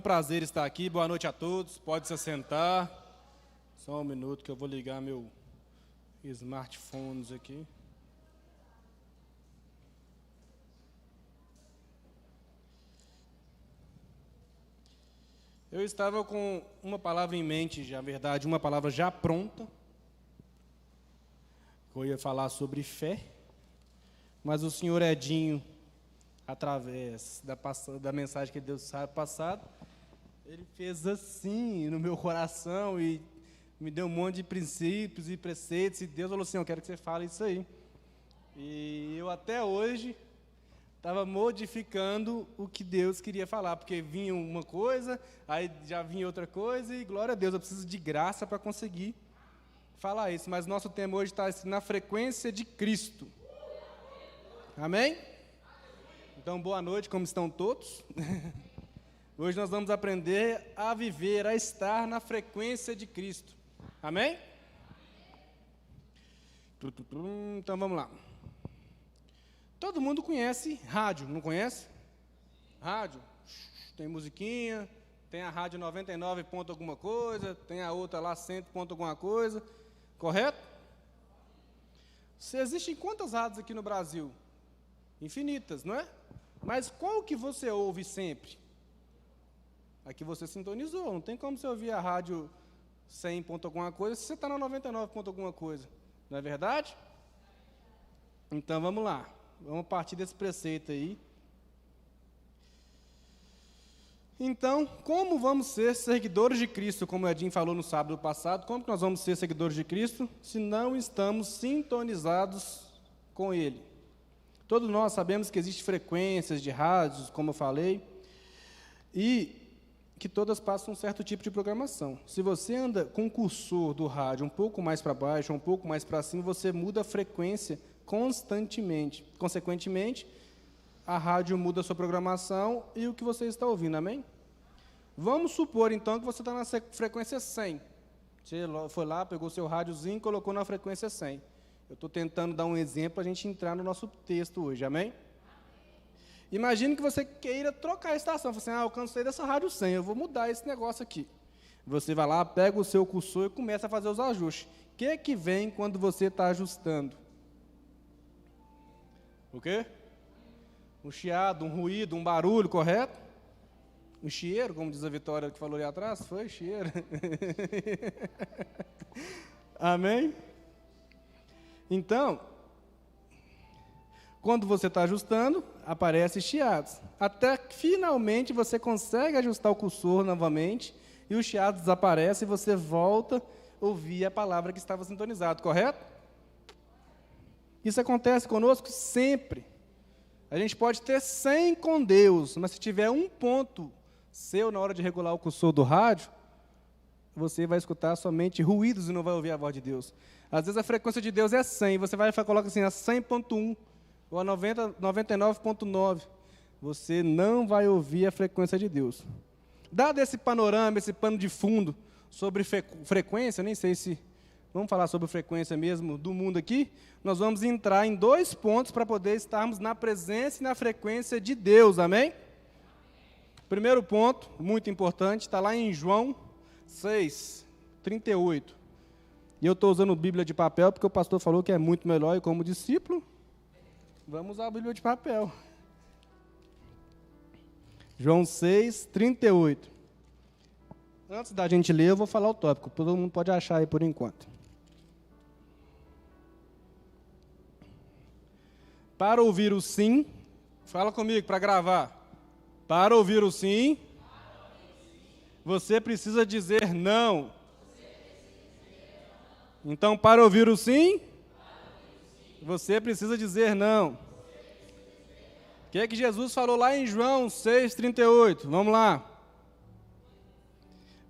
um prazer estar aqui. Boa noite a todos. Pode se assentar. Só um minuto que eu vou ligar meu smartphones aqui. Eu estava com uma palavra em mente, na verdade, uma palavra já pronta. Eu ia falar sobre fé, mas o senhor Edinho, através da mensagem que Deus sabe passado, ele fez assim no meu coração e me deu um monte de princípios e preceitos, e Deus falou assim: eu quero que você fale isso aí. E eu até hoje estava modificando o que Deus queria falar, porque vinha uma coisa, aí já vinha outra coisa, e glória a Deus, eu preciso de graça para conseguir falar isso. Mas nosso tema hoje está assim, na frequência de Cristo. Amém? Então, boa noite, como estão todos? Hoje nós vamos aprender a viver, a estar na frequência de Cristo. Amém? Então, vamos lá. Todo mundo conhece rádio, não conhece? Rádio, tem musiquinha, tem a rádio 99 ponto alguma coisa, tem a outra lá 100 ponto alguma coisa, correto? Existem quantas rádios aqui no Brasil? Infinitas, não é? Mas qual que você ouve sempre? A que você sintonizou, não tem como você ouvir a rádio 100 ponto alguma coisa se você está na 99 ponto alguma coisa, não é verdade? Então vamos lá. Vamos partir desse preceito aí. Então, como vamos ser seguidores de Cristo, como o Edinho falou no sábado passado, como que nós vamos ser seguidores de Cristo se não estamos sintonizados com Ele? Todos nós sabemos que existem frequências de rádios, como eu falei, e que todas passam um certo tipo de programação. Se você anda com o cursor do rádio um pouco mais para baixo, um pouco mais para cima, você muda a frequência constantemente. Consequentemente, a rádio muda a sua programação e o que você está ouvindo, amém? Vamos supor, então, que você está na frequência 100. Você foi lá, pegou seu rádiozinho e colocou na frequência 100. Eu estou tentando dar um exemplo para a gente entrar no nosso texto hoje, amém? Imagine que você queira trocar a estação. Você eu cansei dessa rádio 100, eu vou mudar esse negócio aqui. Você vai lá, pega o seu cursor e começa a fazer os ajustes. O que vem quando você está ajustando? O quê? Um chiado, um ruído, um barulho, correto? Um chieiro, como diz a Vitória que falou ali atrás, foi chieiro. Amém? Então, quando você está ajustando, aparecem chiados. Até que finalmente você consegue ajustar o cursor novamente e o chiado desaparece e você volta a ouvir a palavra que estava sintonizado, correto? Isso acontece conosco sempre. A gente pode ter 100 com Deus, mas se tiver um ponto seu na hora de regular o cursor do rádio, você vai escutar somente ruídos e não vai ouvir a voz de Deus. Às vezes a frequência de Deus é 100, você vai e coloca assim, a 100.1 ou a 99.9. Você não vai ouvir a frequência de Deus. Dado esse panorama, esse pano de fundo sobre frequência, nem sei se vamos falar sobre frequência mesmo do mundo aqui, nós vamos entrar em 2 pontos para poder estarmos na presença e na frequência de Deus, amém? Primeiro ponto, muito importante, está lá em João 6, 38. E eu estou usando Bíblia de papel porque o pastor falou que é muito melhor e como discípulo, vamos usar a Bíblia de papel. João 6, 38. Antes da gente ler, eu vou falar o tópico, todo mundo pode achar aí por enquanto. Para ouvir o sim, fala comigo para gravar. Para ouvir o sim, você precisa dizer não. Então, para ouvir o sim, você precisa dizer não. O que é que Jesus falou lá em João 6,38? Vamos lá.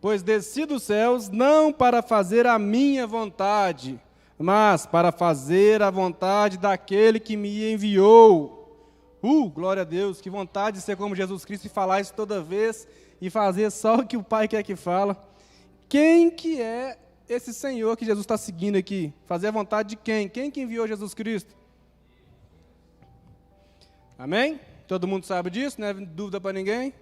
Pois desci dos céus não para fazer a minha vontade, mas para fazer a vontade daquele que me enviou. Glória a Deus, que vontade de ser como Jesus Cristo e falar isso toda vez e fazer só o que o Pai quer que fala. Quem que é esse Senhor que Jesus está seguindo aqui? Fazer a vontade de quem? Quem que enviou Jesus Cristo? Amém? Todo mundo sabe disso, não é dúvida para ninguém?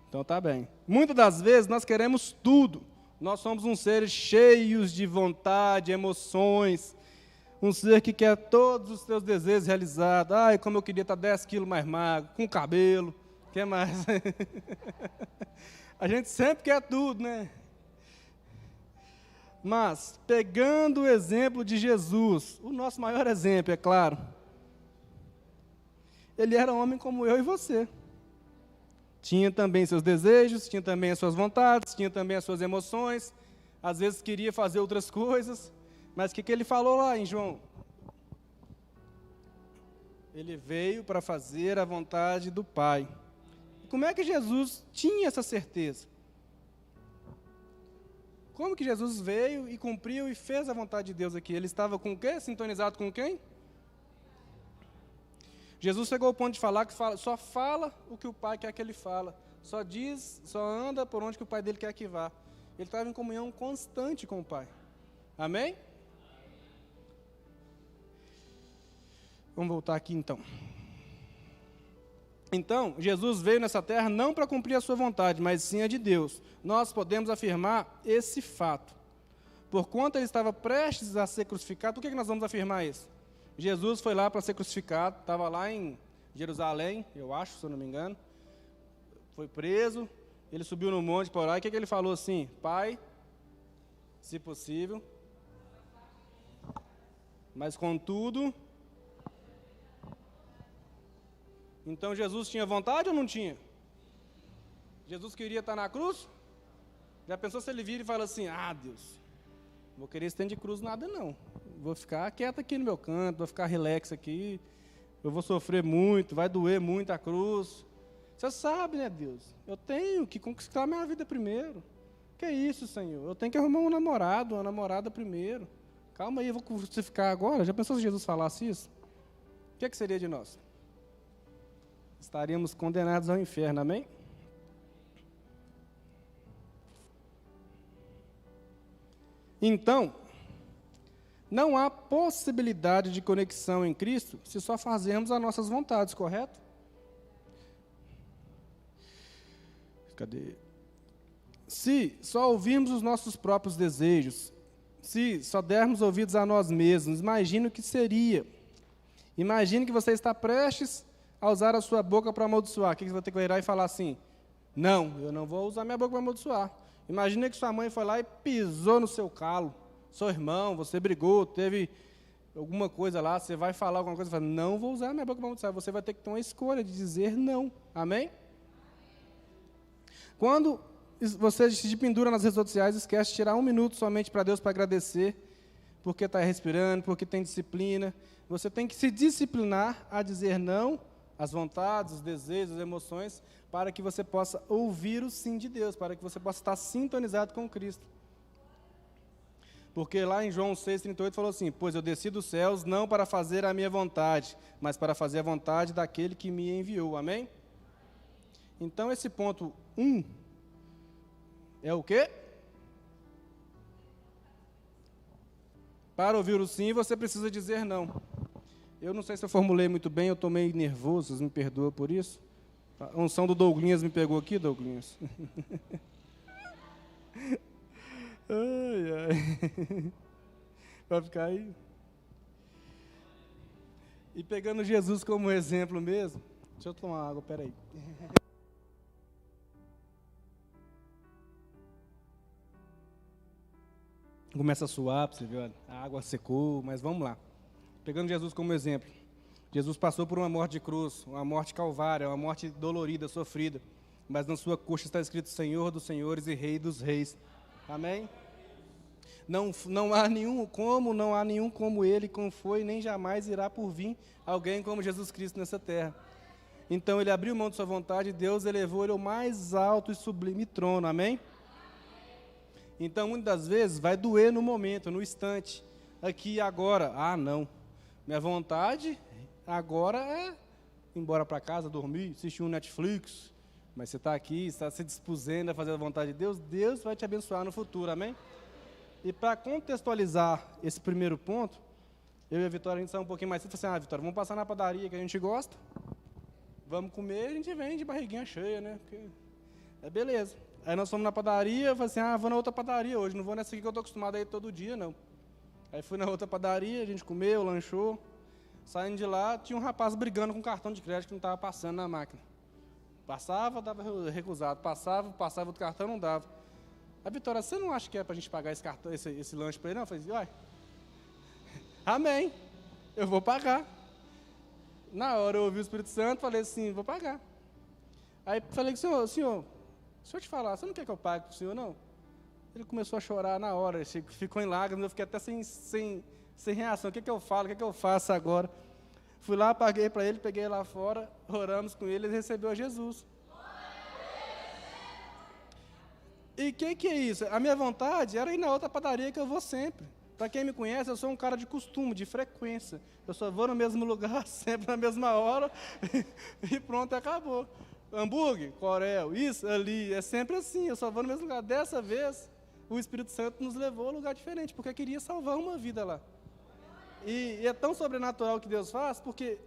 Então tá bem. Muitas das vezes nós queremos tudo. Nós somos um ser cheios de vontade, emoções, um ser que quer todos os seus desejos realizados. Ai, como eu queria estar 10 quilos mais magro, com cabelo, o que mais? A gente sempre quer tudo, né? Mas, pegando o exemplo de Jesus, o nosso maior exemplo, é claro, ele era um homem como eu e você. Tinha também seus desejos, tinha também as suas vontades, tinha também as suas emoções, às vezes queria fazer outras coisas, mas o que ele falou lá em João? Ele veio para fazer a vontade do Pai. Como é que Jesus tinha essa certeza? Como que Jesus veio e cumpriu e fez a vontade de Deus aqui? Ele estava com o quê? Sintonizado com quem? Jesus chegou ao ponto de falar que só fala o que o Pai quer que ele fala. Só diz, só anda por onde que o Pai dele quer que vá. Ele estava em comunhão constante com o Pai. Amém? Vamos voltar aqui então. Então, Jesus veio nessa terra não para cumprir a sua vontade, mas sim a de Deus. Nós podemos afirmar esse fato. Porquanto ele estava prestes a ser crucificado, por que nós vamos afirmar isso? Jesus foi lá para ser crucificado, estava lá em Jerusalém, eu acho, se eu não me engano. Foi preso, ele subiu no monte para orar, e o que ele falou assim? Pai, se possível, mas contudo... Então Jesus tinha vontade ou não tinha? Jesus queria estar na cruz? Já pensou se ele vira e fala assim, Deus, não vou querer estender de cruz nada não. Vou ficar quieto aqui no meu canto, vou ficar relax aqui, eu vou sofrer muito, vai doer muito a cruz. Você sabe, né, Deus? Eu tenho que conquistar a minha vida primeiro. Que é isso, Senhor? Eu tenho que arrumar um namorado, uma namorada primeiro. Calma aí, eu vou crucificar agora. Já pensou se Jesus falasse isso? O que seria de nós? Estaríamos condenados ao inferno, amém? Então, não há possibilidade de conexão em Cristo se só fazermos as nossas vontades, correto? Cadê? Se só ouvirmos os nossos próprios desejos, se só dermos ouvidos a nós mesmos, imagine o que seria. Imagine que você está prestes a usar a sua boca para amaldiçoar. O que você vai ter que virar e falar assim? Não, eu não vou usar minha boca para amaldiçoar. Imagina que sua mãe foi lá e pisou no seu calo. Seu irmão, você brigou, teve alguma coisa lá, você vai falar alguma coisa e fala, não vou usar minha boca para amaldiçoar. Você vai ter que ter uma escolha de dizer não. Amém? Quando você se pendura nas redes sociais, esquece de tirar 1 minuto somente para Deus para agradecer, porque está respirando, porque tem disciplina. Você tem que se disciplinar a dizer não às vontades, os desejos, as emoções, para que você possa ouvir o sim de Deus, para que você possa estar sintonizado com Cristo. Porque lá em João 6,38 falou assim, pois eu desci dos céus não para fazer a minha vontade, mas para fazer a vontade daquele que me enviou. Amém? Então esse ponto 1 é o quê? Para ouvir o sim, você precisa dizer não. Eu não sei se eu formulei muito bem, eu estou meio nervoso, vocês me perdoam por isso. A unção do Douglinhas me pegou aqui, Douglinhas. Ai. Vai ficar aí. E pegando Jesus como exemplo mesmo, deixa eu tomar água, peraí. Começa a suar, para você ver, olha, a água secou, mas vamos lá. Pegando Jesus como exemplo, Jesus passou por uma morte de cruz, uma morte calvária, uma morte dolorida, sofrida, mas na sua coxa está escrito Senhor dos senhores e Rei dos reis. Amém? Não há nenhum como Ele, como foi, nem jamais irá por vir alguém como Jesus Cristo nessa terra. Então Ele abriu mão de sua vontade e Deus elevou Ele ao mais alto e sublime trono. Amém? Então, muitas das vezes, vai doer no momento, no instante, aqui e agora. Não. Minha vontade agora é ir embora para casa, dormir, assistir um Netflix. Mas você está aqui, está se dispondo a fazer a vontade de Deus, Deus vai te abençoar no futuro, amém? E para contextualizar esse primeiro ponto, eu e a Vitória, a gente saiu um pouquinho mais cedo e falou assim, Vitória, vamos passar na padaria que a gente gosta, vamos comer, a gente vem de barriguinha cheia, né? Porque Aí beleza. Aí nós fomos na padaria, eu falei assim, vou na outra padaria hoje, não vou nessa aqui que eu estou acostumado a ir todo dia, não. Aí fui na outra padaria, a gente comeu, lanchou. Saindo de lá, tinha um rapaz brigando com um cartão de crédito que não estava passando na máquina. Passava, dava recusado. Passava outro cartão, não dava. A Vitória, você não acha que é para a gente pagar esse cartão, esse lanche para ele? Não, eu falei assim, uai, amém, eu vou pagar. Na hora eu ouvi o Espírito Santo, falei assim, vou pagar. Aí falei, senhor, deixa eu te falar, você não quer que eu pague para o senhor, não? Ele começou a chorar na hora, ficou em lágrimas, eu fiquei até sem reação. O que eu falo, o que eu faço agora? Fui lá, paguei para ele, peguei lá fora, oramos com ele, ele recebeu a Jesus. E o que é isso? A minha vontade era ir na outra padaria que eu vou sempre. Para quem me conhece, eu sou um cara de costume, de frequência. Eu só vou no mesmo lugar, sempre na mesma hora, e pronto, acabou. Hambúrguer, Corel, isso, ali, é sempre assim, eu só vou no mesmo lugar. Dessa vez, o Espírito Santo nos levou a um lugar diferente, porque queria salvar uma vida lá. E é tão sobrenatural o que Deus faz, porque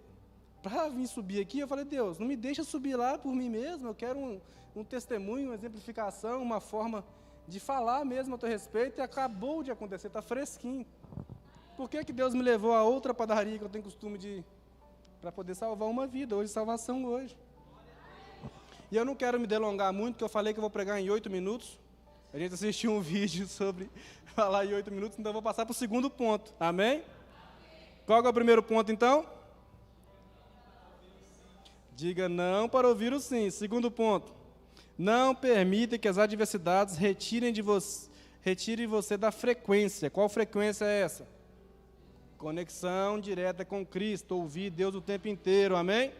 para vir subir aqui, eu falei, Deus, não me deixa subir lá por mim mesmo, eu quero um testemunho, uma exemplificação, uma forma de falar mesmo a teu respeito, e acabou de acontecer, está fresquinho. Por que Deus me levou a outra padaria que eu tenho costume de ir? Para poder salvar uma vida, hoje, salvação hoje. E eu não quero me delongar muito, porque eu falei que eu vou pregar em 8 minutos. A gente assistiu um vídeo sobre falar em 8 minutos, então eu vou passar para o segundo ponto. Amém? Qual é o primeiro ponto, então? Diga não para ouvir o sim. Segundo ponto. Não permita que as adversidades retirem você da frequência. Qual frequência é essa? Conexão direta com Cristo, ouvir Deus o tempo inteiro. Amém?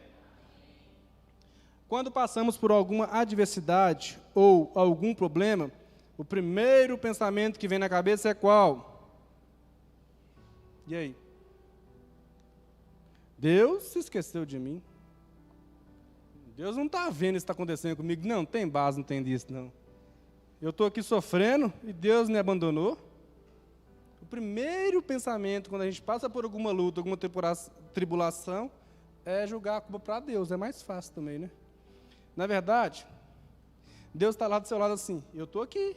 Quando passamos por alguma adversidade ou algum problema, o primeiro pensamento que vem na cabeça é qual? E aí? Deus se esqueceu de mim. Deus não está vendo isso que está acontecendo comigo. Não tem base, não tem disso, não. Eu estou aqui sofrendo e Deus me abandonou. O primeiro pensamento, quando a gente passa por alguma luta, alguma tribulação, é julgar a culpa para Deus. É mais fácil também, né? Na verdade, Deus está lá do seu lado assim, eu estou aqui,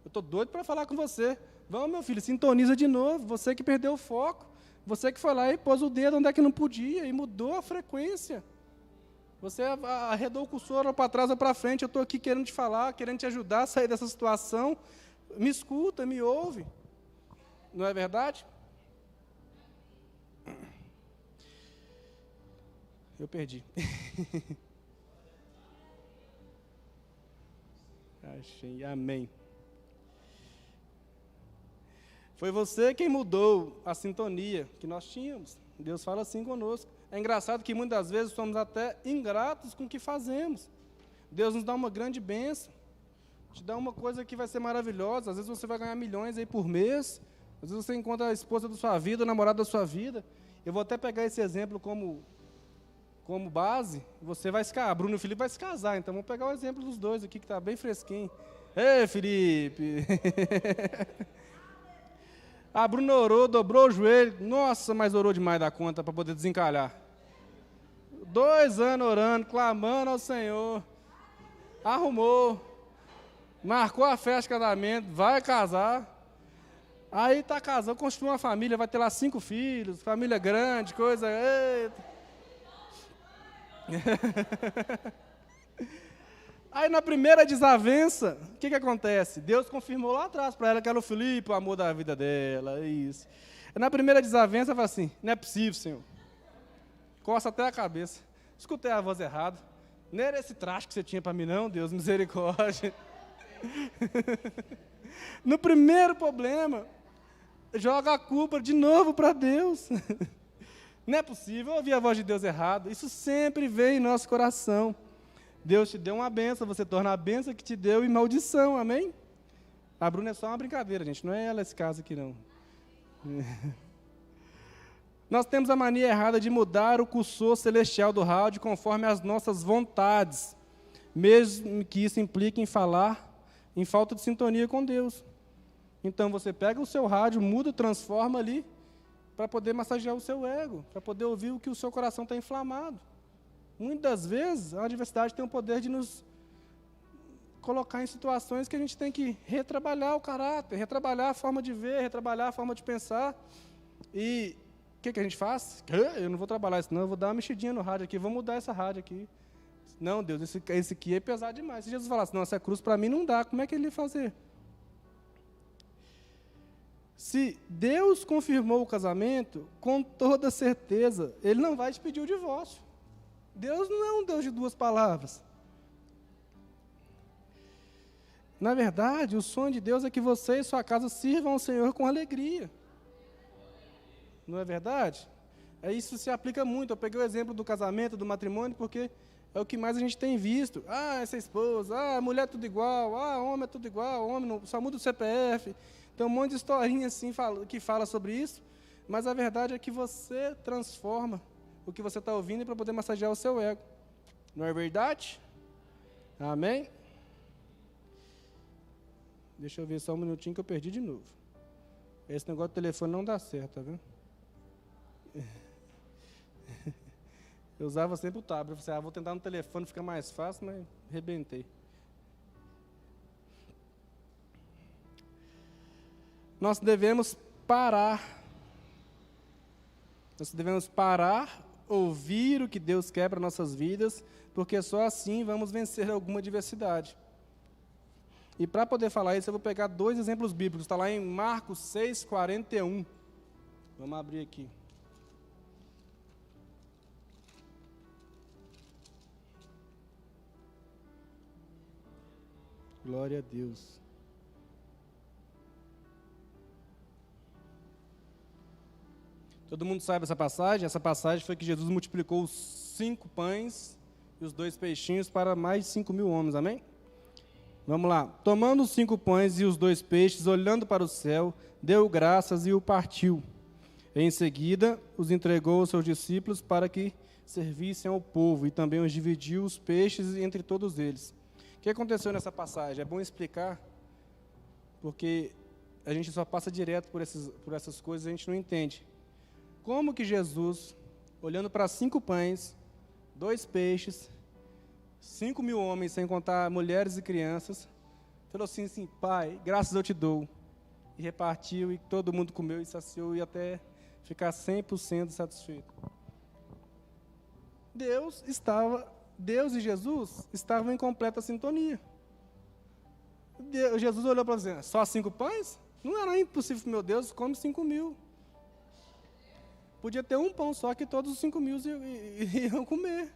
eu estou doido para falar com você. Vamos, meu filho, sintoniza de novo. Você que perdeu o foco, você que foi lá e pôs o dedo onde é que não podia e mudou a frequência. Você arredou o cursor para trás ou para frente, eu estou aqui querendo te falar, querendo te ajudar a sair dessa situação. Me escuta, me ouve. Não é verdade? Eu perdi. Achei, amém. Foi você quem mudou a sintonia que nós tínhamos. Deus fala assim conosco. É engraçado que muitas vezes somos até ingratos com o que fazemos. Deus nos dá uma grande bênção, te dá uma coisa que vai ser maravilhosa. Às vezes você vai ganhar milhões aí por mês, às vezes você encontra a esposa da sua vida, o namorado da sua vida. Eu vou até pegar esse exemplo como base. Você vai se casar, Bruno e o Felipe vai se casar, então vamos pegar o exemplo dos dois aqui, que está bem fresquinho. Ei, Felipe! A Bruna orou, dobrou o joelho, nossa, mas orou demais da conta para poder desencalhar. 2 anos orando, clamando ao Senhor, arrumou, marcou a festa de casamento, vai casar. Aí está casando, construiu uma família, vai ter lá 5 filhos, família grande, coisa. Eita. Aí na primeira desavença, o que acontece? Deus confirmou lá atrás para ela que era o Felipe, o amor da vida dela, isso. Na primeira desavença, fala assim, não é possível, Senhor. Coça até a cabeça. Escutei a voz errada. Não era esse traste que você tinha para mim, não, Deus, misericórdia. No primeiro problema, joga a culpa de novo para Deus. Não é possível, eu ouvi a voz de Deus errado. Isso sempre vem em nosso coração. Deus te deu uma benção, você torna a benção que te deu em maldição, amém? A Bruna é só uma brincadeira, gente, não é ela esse caso aqui, não. Nós temos a mania errada de mudar o cursor celestial do rádio conforme as nossas vontades, mesmo que isso implique em falar em falta de sintonia com Deus. Então você pega o seu rádio, muda, transforma ali, para poder massagear o seu ego, para poder ouvir o que o seu coração está inflamado. Muitas vezes, a adversidade tem o poder de nos colocar em situações que a gente tem que retrabalhar o caráter, retrabalhar a forma de ver, retrabalhar a forma de pensar. E o que a gente faz? Eu não vou trabalhar isso não, eu vou dar uma mexidinha no rádio aqui, vou mudar essa rádio aqui. Não, Deus, esse aqui é pesado demais. Se Jesus falasse, não, essa cruz para mim não dá, como é que ele ia fazer? Se Deus confirmou o casamento, com toda certeza, Ele não vai te pedir o divórcio. Deus não é um Deus de duas palavras. Na verdade, o sonho de Deus é que você e sua casa sirvam ao Senhor com alegria. Não é verdade? Isso se aplica muito. Eu peguei o exemplo do casamento, do matrimônio, porque é o que mais a gente tem visto. Essa esposa, mulher é tudo igual, homem é tudo igual, homem só muda o CPF. Tem um monte de historinha assim que fala sobre isso, mas a verdade é que você transforma o que você está ouvindo para poder massagear o seu ego. Não é verdade? Amém? Deixa eu ver só um minutinho que eu perdi de novo. Esse negócio do telefone não dá certo, tá vendo? Eu usava sempre o tablet. Eu falei, vou tentar no telefone, fica mais fácil, mas arrebentei. Nós devemos parar. Nós devemos parar, ouvir o que Deus quer para nossas vidas, porque só assim vamos vencer alguma adversidade. E para poder falar isso, eu vou pegar 2 exemplos bíblicos. Está lá em Marcos 6:41. Vamos abrir aqui. Glória a Deus. Todo mundo sabe essa passagem? Essa passagem foi que Jesus multiplicou os 5 pães e os 2 peixinhos para mais de 5.000 homens, amém? Vamos lá. Tomando os 5 pães e os 2 peixes, olhando para o céu, deu graças e o partiu. Em seguida, os entregou aos seus discípulos para que servissem ao povo, e também os dividiu os peixes entre todos eles. O que aconteceu nessa passagem? É bom explicar, porque a gente só passa direto por essas coisas e a gente não entende. Como que Jesus, olhando para 5 pães, 2 peixes, 5.000 homens, sem contar mulheres e crianças, falou assim, Pai, graças eu te dou. E repartiu, e todo mundo comeu e saciou, e até ficar 100% satisfeito. Deus e Jesus estavam em completa sintonia. Jesus olhou para dizer, só 5 pães? Não era impossível, meu Deus, come 5.000. Podia ter um pão só que todos os 5.000 iam comer.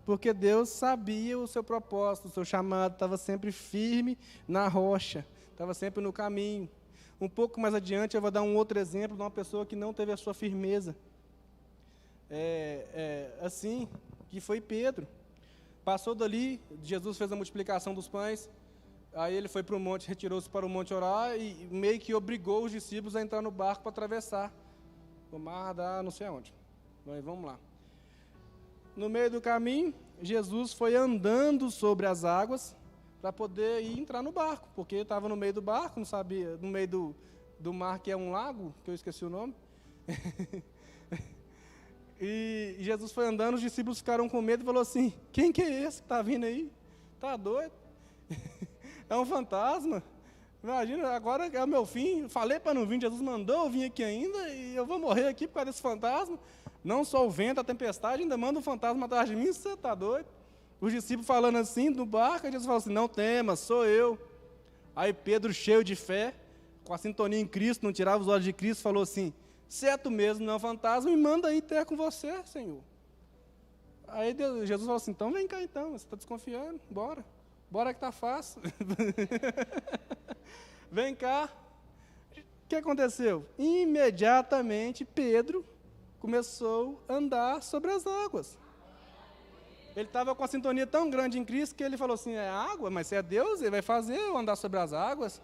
Porque Deus sabia o seu propósito, o seu chamado, estava sempre firme na rocha, estava sempre no caminho. Um pouco mais adiante eu vou dar um outro exemplo de uma pessoa que não teve a sua firmeza. Assim, que foi Pedro. Passou dali, Jesus fez a multiplicação dos pães, aí ele foi para o monte, retirou-se para o monte orar e meio que obrigou os discípulos a entrar no barco para atravessar. O mar dá não sei aonde. Vamos lá. No meio do caminho, Jesus foi andando sobre as águas para poder entrar no barco, porque estava no meio do barco, não sabia, no meio do mar, que é um lago, que eu esqueci o nome. E Jesus foi andando, os discípulos ficaram com medo e falou assim, quem que é esse que está vindo aí? Está doido? É um fantasma? Imagina, agora é o meu fim, falei para não vir, Jesus mandou eu vir aqui ainda, e eu vou morrer aqui por causa desse fantasma. Não só o vento, a tempestade, ainda manda um fantasma atrás de mim, você está doido? Os discípulos falando assim, no barco, Jesus falou assim, não temas, sou eu. Aí Pedro, cheio de fé, com a sintonia em Cristo, não tirava os olhos de Cristo, falou assim, certo mesmo, não é um fantasma, me manda aí ter com você, Senhor. Aí Jesus falou assim, então vem cá então, você está desconfiando, bora. Bora que está fácil. Vem cá. O que aconteceu? Imediatamente, Pedro começou a andar sobre as águas. Ele estava com a sintonia tão grande em Cristo que ele falou assim, é água, mas se é Deus, Ele vai fazer eu andar sobre as águas.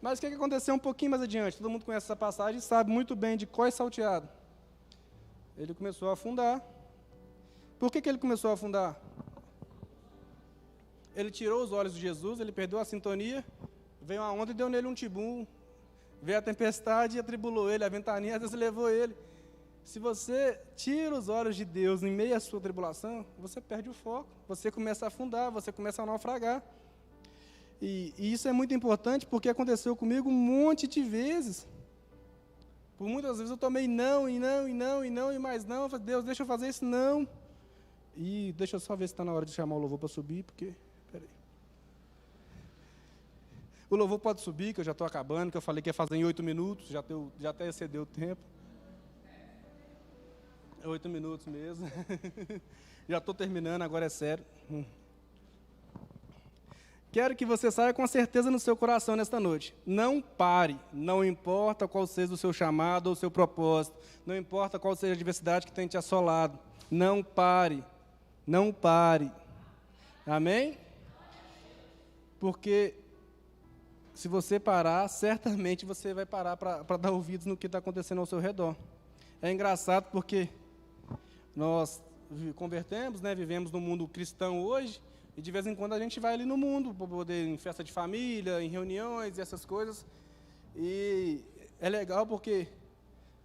Mas o que aconteceu um pouquinho mais adiante? Todo mundo conhece essa passagem e sabe muito bem de qual é salteado. Ele começou a afundar. Por que ele começou a afundar? Ele tirou os olhos de Jesus, ele perdeu a sintonia, veio uma onda e deu nele um tibum. Veio a tempestade e atribulou ele, a ventania às vezes levou ele. Se você tira os olhos de Deus em meio à sua tribulação, você perde o foco, você começa a afundar, você começa a naufragar. E isso é muito importante porque aconteceu comigo um monte de vezes. Por muitas vezes eu tomei não, e mais não. Eu falei, Deus, deixa eu fazer isso, não. E deixa eu só ver se está na hora de chamar o louvor para subir, porque... Peraí. O louvor pode subir, que eu já estou acabando, que eu falei que ia fazer em 8 minutos, já até excedeu o tempo. 8 minutos mesmo. Já estou terminando, agora é sério. Quero que você saia com certeza no seu coração nesta noite. Não pare, não importa qual seja o seu chamado ou o seu propósito, não importa qual seja a adversidade que tem te assolado. Não pare, não pare. Amém? Porque se você parar, certamente você vai parar para dar ouvidos no que está acontecendo ao seu redor. É engraçado porque nós convertemos, né, vivemos no mundo cristão hoje, e de vez em quando a gente vai ali no mundo, para poder em festa de família, em reuniões e essas coisas. E é legal porque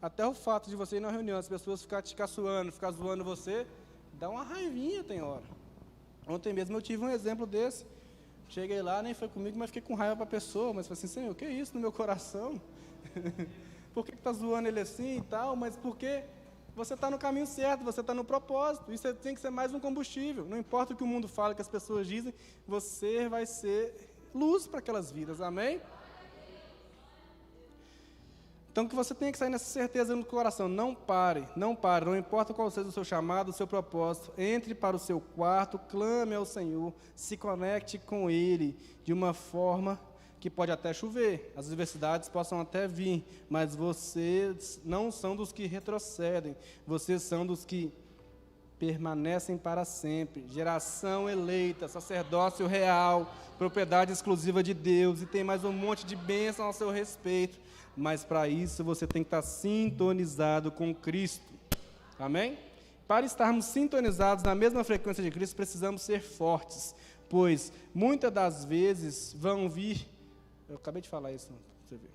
até o fato de você ir na reunião, as pessoas ficar te caçoando, ficar zoando você, dá uma raivinha, tem hora. Ontem mesmo eu tive um exemplo desse. Cheguei lá, nem foi comigo, mas fiquei com raiva para a pessoa. Mas falei assim, Senhor, o que é isso no meu coração? Por que está zoando ele assim e tal? Mas porque você está no caminho certo, você está no propósito. Isso tem que ser mais um combustível. Não importa o que o mundo fala, que as pessoas dizem, você vai ser luz para aquelas vidas. Amém? Então, que você tenha que sair nessa certeza no coração. Não pare, não pare. Não importa qual seja o seu chamado, o seu propósito. Entre para o seu quarto, clame ao Senhor, se conecte com Ele de uma forma que pode até chover. As adversidades possam até vir, mas vocês não são dos que retrocedem. Vocês são dos que permanecem para sempre. Geração eleita, sacerdócio real, propriedade exclusiva de Deus. E tem mais um monte de bênção ao seu respeito. Mas para isso você tem que estar sintonizado com Cristo. Amém? Para estarmos sintonizados na mesma frequência de Cristo, precisamos ser fortes, pois muitas das vezes vão vir... Eu acabei de falar isso, você vê.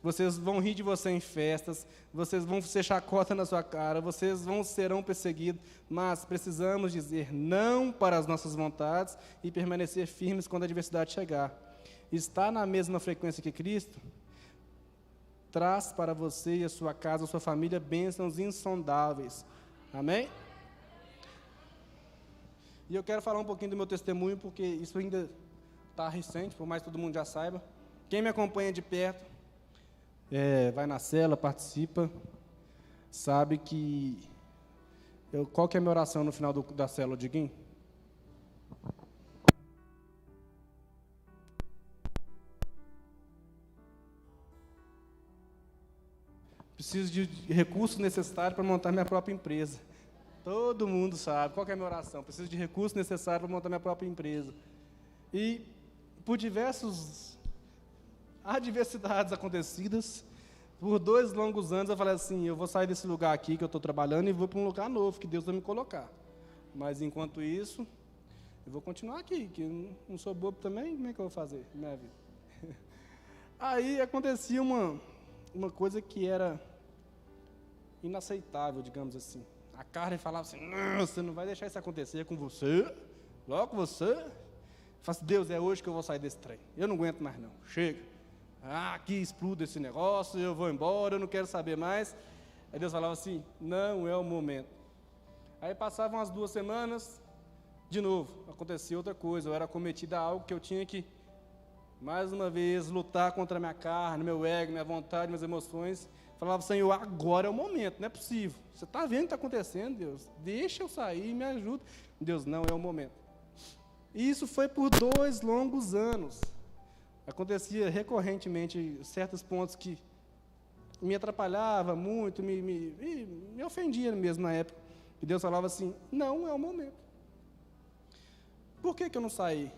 Vocês vão rir de você em festas, vocês vão ser chacota na sua cara, serão perseguidos, mas precisamos dizer não para as nossas vontades e permanecer firmes quando a adversidade chegar. Estar na mesma frequência que Cristo traz para você e a sua casa, a sua família, bênçãos insondáveis. Amém? E eu quero falar um pouquinho do meu testemunho, porque isso ainda está recente, por mais que todo mundo já saiba. Quem me acompanha de perto, vai na célula, participa, sabe que... qual que é a minha oração no final da célula, Diguinho? Preciso de recursos necessários para montar minha própria empresa. Todo mundo sabe. Qual que é a minha oração? Preciso de recursos necessários para montar minha própria empresa. E por diversas adversidades acontecidas, por 2 longos anos eu falei assim, eu vou sair desse lugar aqui que eu estou trabalhando e vou para um lugar novo que Deus vai me colocar. Mas enquanto isso, eu vou continuar aqui, que eu não sou bobo também, como é que eu vou fazer na minha vida? Aí acontecia uma coisa que era inaceitável, digamos assim. A carne falava assim, não, você não vai deixar isso acontecer com você, logo você. Eu falei assim, Deus, é hoje que eu vou sair desse trem. Eu não aguento mais não, chega. Aqui exploda esse negócio, eu vou embora, eu não quero saber mais. Aí Deus falava assim, não é o momento. Aí passavam as 2 semanas, de novo, acontecia outra coisa, eu era cometido a algo que eu tinha que, mais uma vez, lutar contra a minha carne, meu ego, minha vontade, minhas emoções. Falava, Senhor, agora é o momento, não é possível. Você está vendo o que está acontecendo, Deus? Deixa eu sair, me ajuda. Deus, não é o momento. E isso foi por 2 longos anos. Acontecia recorrentemente certos pontos que me atrapalhava muito, me ofendia mesmo na época. E Deus falava assim, não é o momento. Por que eu não saí?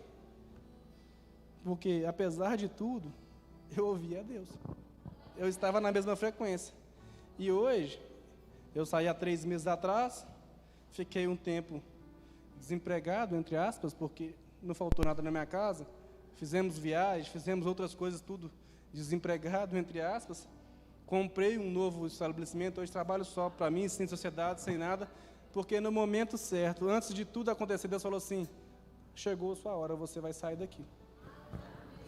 Porque, apesar de tudo, eu ouvia a Deus. Eu estava na mesma frequência. E hoje, eu saí há 3 meses atrás, fiquei um tempo desempregado, entre aspas, porque não faltou nada na minha casa. Fizemos viagens, fizemos outras coisas, tudo desempregado, entre aspas. comprei um novo estabelecimento, hoje trabalho só para mim, sem sociedade, sem nada, porque no momento certo, antes de tudo acontecer, Deus falou assim, chegou a sua hora, você vai sair daqui.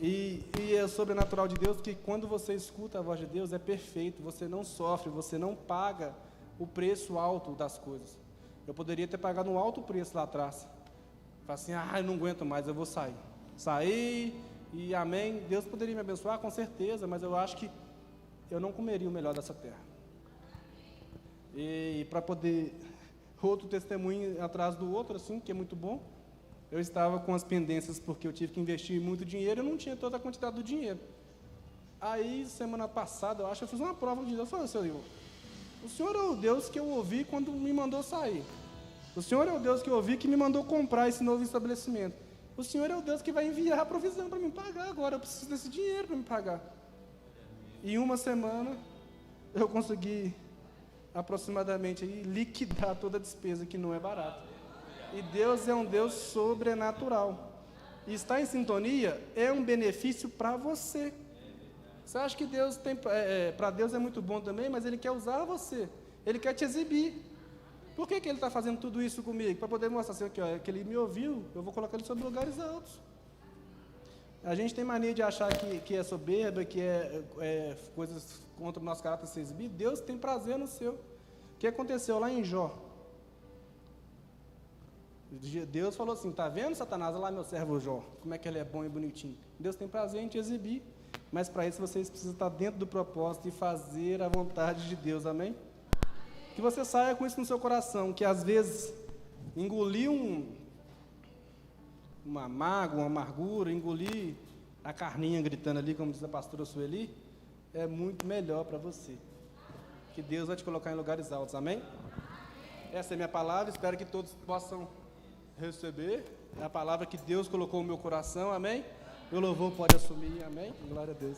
E é sobrenatural de Deus que quando você escuta a voz de Deus é perfeito, você não sofre, você não paga o preço alto das coisas. Eu poderia ter pagado um alto preço lá atrás. Falar assim, eu não aguento mais, eu vou sair. Sair e amém. Deus poderia me abençoar, com certeza, mas eu acho que eu não comeria o melhor dessa terra. E para poder, outro testemunho atrás do outro, assim, que é muito bom. Eu estava com as pendências porque eu tive que investir muito dinheiro, eu não tinha toda a quantidade do dinheiro. Aí, semana passada, eu fiz uma prova de Deus. Eu falei, Senhor, o Senhor é o Deus que eu ouvi quando me mandou sair. O Senhor é o Deus que eu ouvi que me mandou comprar esse novo estabelecimento. O Senhor é o Deus que vai enviar a provisão para me pagar agora. Eu preciso desse dinheiro para me pagar. Em uma semana, eu consegui aproximadamente liquidar toda a despesa, que não é barato. E Deus é um Deus sobrenatural. E estar em sintonia é um benefício para você. Você acha que Deus tem, para Deus é muito bom também, mas Ele quer usar você. Ele quer te exibir. Por que Ele está fazendo tudo isso comigo? Para poder mostrar assim, que Ele me ouviu, eu vou colocar Ele sobre lugares altos. A gente tem mania de achar que é soberba, que é coisas contra o nosso caráter ser exibido. Deus tem prazer no seu. O que aconteceu lá em Jó? Deus falou assim, tá vendo, Satanás? Olha lá meu servo Jó, como é que ele é bom e bonitinho. Deus tem prazer em te exibir, mas para isso vocês precisam estar dentro do propósito e fazer a vontade de Deus, amém? Que você saia com isso no seu coração, que às vezes engolir uma mágoa, uma amargura, engolir a carninha gritando ali, como diz a pastora Sueli, é muito melhor para você. Que Deus vai te colocar em lugares altos, amém? Essa é a minha palavra, espero que todos possam receber. É a palavra que Deus colocou no meu coração, amém? O louvor pode assumir, amém? Glória a Deus.